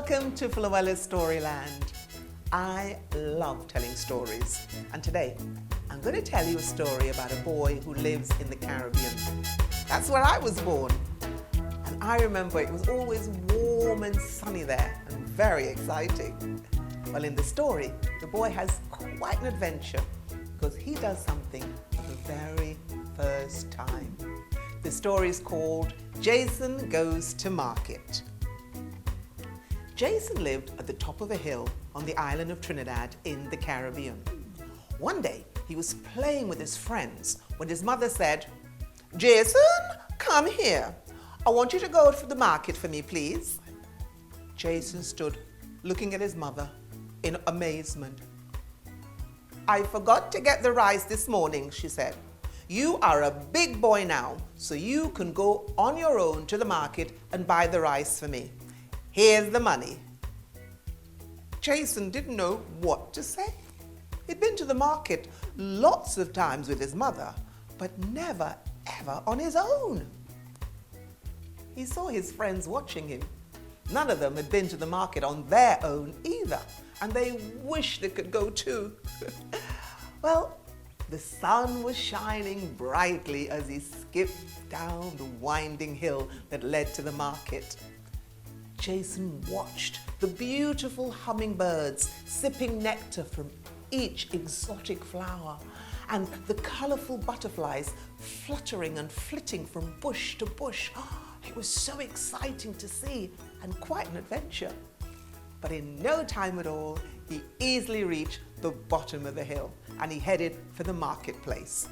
Welcome to Floella's Storyland. I love telling stories, and today I'm going to tell you a story about a boy who lives in the Caribbean. That's where I was born, and I remember it was always warm and sunny there and very exciting. Well, in the story, the boy has quite an adventure because he does something for the very first time. The story is called Jason Goes to Market. Jason lived at the top of a hill on the island of Trinidad in the Caribbean. One day, he was playing with his friends when his mother said, "Jason, come here. I want you to go to the market for me, please." Jason stood looking at his mother in amazement. "I forgot to get the rice this morning," she said. "You are a big boy now, so you can go on your own to the market and buy the rice for me. Here's the money." Jason didn't know what to say. He'd been to the market lots of times with his mother, but never ever on his own. He saw his friends watching him. None of them had been to the market on their own either, and they wished they could go too. Well, the sun was shining brightly as he skipped down the winding hill that led to the market. Jason watched the beautiful hummingbirds sipping nectar from each exotic flower and the colorful butterflies fluttering and flitting from bush to bush. It was so exciting to see and quite an adventure. But in no time at all, he easily reached the bottom of the hill and he headed for the marketplace.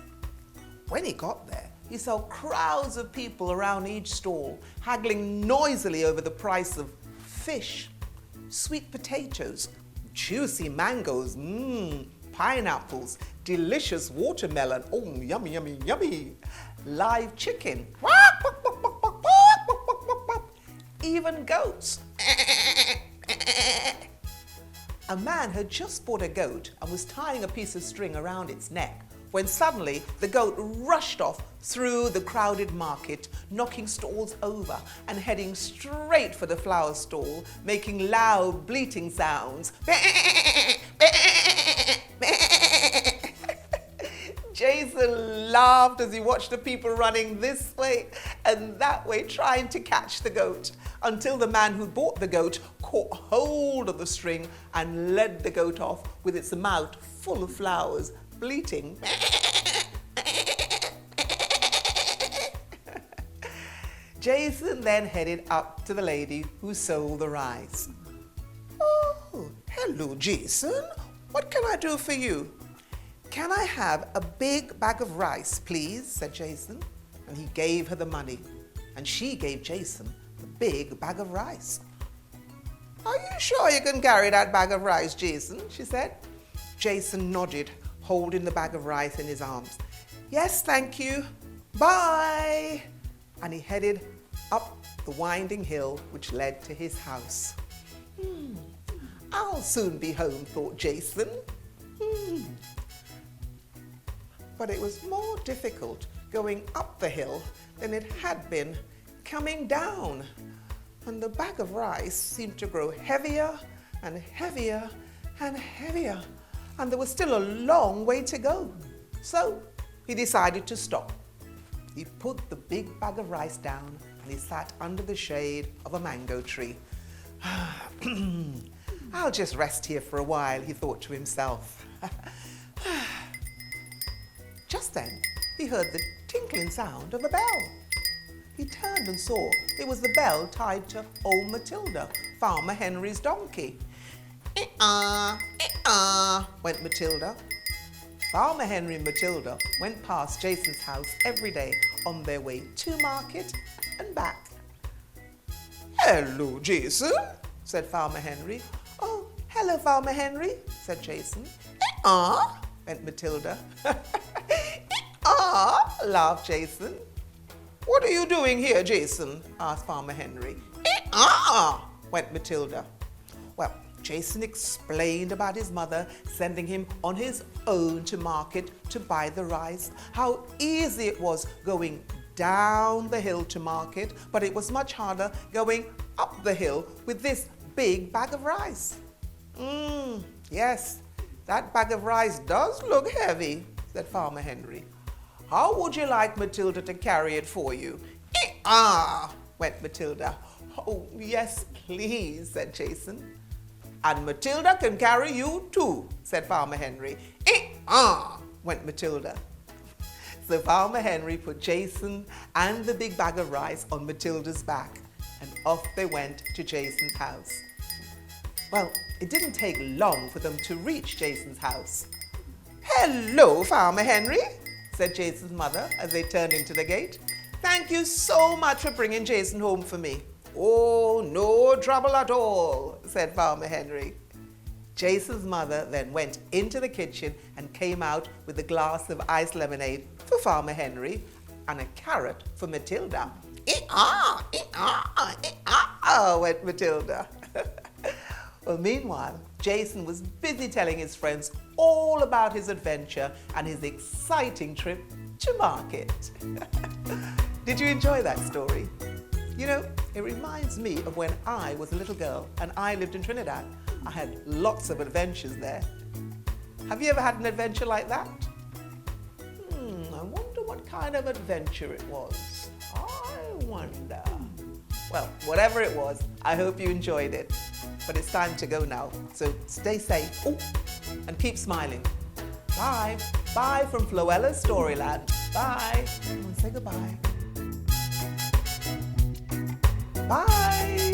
When he got there, he saw crowds of people around each stall, haggling noisily over the price of fish, sweet potatoes, juicy mangoes, pineapples, delicious watermelon, oh, yummy, yummy, yummy, live chicken, even goats. A man had just bought a goat and was tying a piece of string around its neck when suddenly the goat rushed off through the crowded market, knocking stalls over and heading straight for the flower stall, making loud bleating sounds. Jason laughed as he watched the people running this way and that way trying to catch the goat, until the man who bought the goat caught hold of the string and led the goat off with its mouth full of flowers, bleating. Jason then headed up to the lady who sold the rice. "Oh, hello, Jason. What can I do for you?" "Can I have a big bag of rice, please?" said Jason. And he gave her the money. And she gave Jason the big bag of rice. "Are you sure you can carry that bag of rice, Jason?" she said. Jason nodded, holding the bag of rice in his arms. "Yes, thank you. Bye." And he headed up the winding hill which led to his house. "I'll soon be home," thought Jason. But it was more difficult going up the hill than it had been coming down. And the bag of rice seemed to grow heavier and heavier and heavier. And there was still a long way to go. So he decided to stop. He put the big bag of rice down and he sat under the shade of a mango tree. "I'll just rest here for a while," he thought to himself. Just then, he heard the tinkling sound of a bell. He turned and saw it was the bell tied to old Matilda, Farmer Henry's donkey. Went Matilda. Farmer Henry and Matilda went past Jason's house every day on their way to market and back. "Hello, Jason," said Farmer Henry. "Oh, hello, Farmer Henry," said Jason. Went Matilda. Laughed Jason. "What are you doing here, Jason?" asked Farmer Henry. Went Matilda. Well, Jason explained about his mother sending him on his own to market to buy the rice, how easy it was going down the hill to market, but it was much harder going up the hill with this big bag of rice. Yes, that bag of rice does look heavy, said Farmer Henry. How would you like Matilda to carry it for you? Went Matilda. Oh, yes, please, said Jason. And Matilda can carry you too, said Farmer Henry. Went Matilda. So Farmer Henry put Jason and the big bag of rice on Matilda's back, and off they went to Jason's house. Well, it didn't take long for them to reach Jason's house. Hello, Farmer Henry, said Jason's mother as they turned into the gate. Thank you so much for bringing Jason home for me. Oh, no trouble at all, said Farmer Henry. Jason's mother then went into the kitchen and came out with a glass of iced lemonade for Farmer Henry and a carrot for Matilda. Went Matilda. Well, meanwhile, Jason was busy telling his friends all about his adventure and his exciting trip to market. Did you enjoy that story? You know, it reminds me of when I was a little girl and I lived in Trinidad. I had lots of adventures there. Have you ever had an adventure like that? I wonder what kind of adventure it was. I wonder. Well, whatever it was, I hope you enjoyed it. But it's time to go now. So stay safe. And keep smiling. Bye. Bye from Floella's Storyland. Bye. Come on, say goodbye. Bye.